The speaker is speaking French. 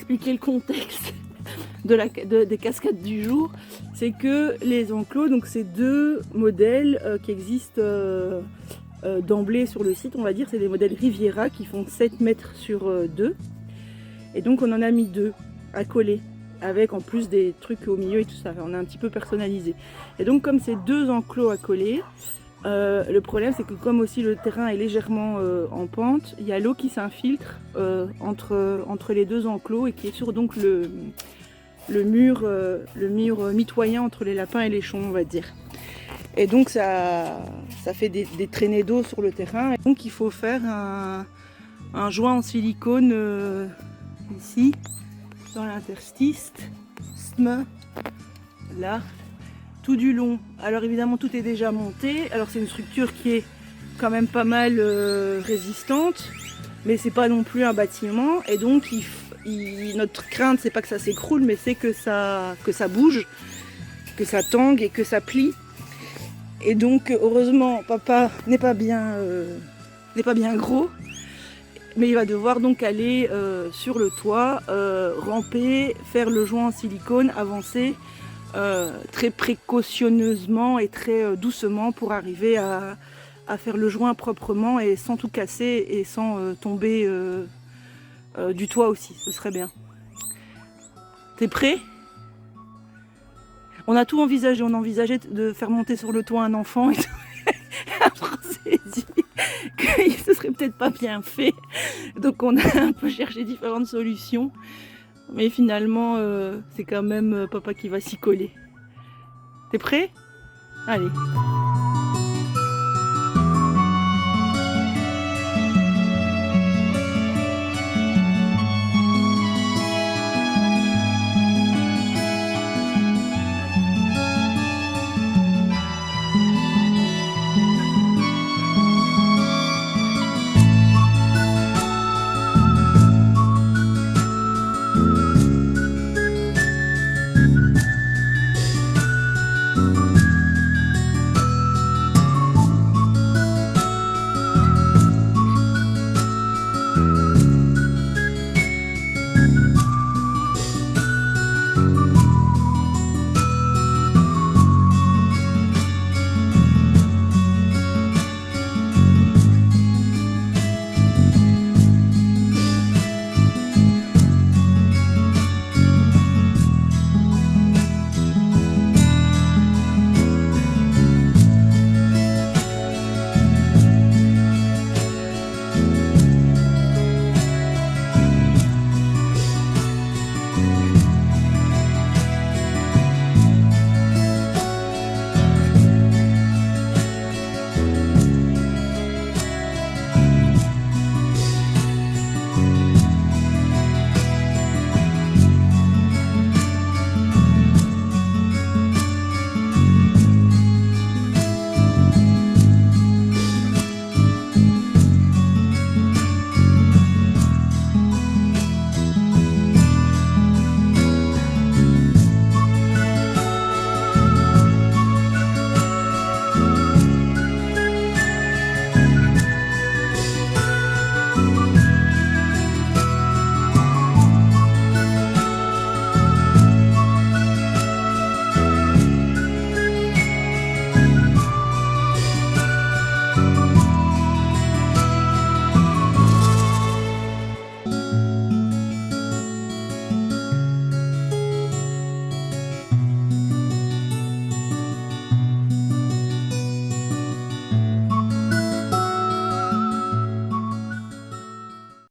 expliquer le contexte des cascades du jour, c'est que les enclos, donc c'est deux modèles qui existent d'emblée sur le site, on va dire, c'est des modèles Riviera qui font 7 mètres sur 2. Et donc on en a mis 2 à coller, avec en plus des trucs au milieu et tout ça, on a un petit peu personnalisé. Et donc comme c'est 2 enclos à coller, le problème c'est que comme aussi le terrain est légèrement en pente, il y a l'eau qui s'infiltre entre les 2 enclos et qui est sur donc le mur mitoyen entre les lapins et les chons, on va dire. Et donc ça fait des traînées d'eau sur le terrain. Et donc il faut faire un joint en silicone ici, dans l'interstice, là, tout du long. Alors évidemment tout est déjà monté. Alors c'est une structure qui est quand même pas mal résistante, mais c'est pas non plus un bâtiment. Et donc notre crainte c'est pas que ça s'écroule, mais c'est que ça bouge, que ça tangue et que ça plie. Et donc heureusement papa n'est pas bien gros, mais il va devoir donc aller sur le toit, ramper, faire le joint en silicone, avancer très précautionneusement et très doucement pour arriver à faire le joint proprement et sans tout casser et sans tomber du toit aussi, ce serait bien. T'es prêt ? On a tout envisagé, on envisageait de faire monter sur le toit un enfant et tout. Après on s'est dit que ce serait peut-être pas bien fait. Donc on a un peu cherché différentes solutions. Mais finalement, c'est quand même papa qui va s'y coller. T'es prêt ? Allez.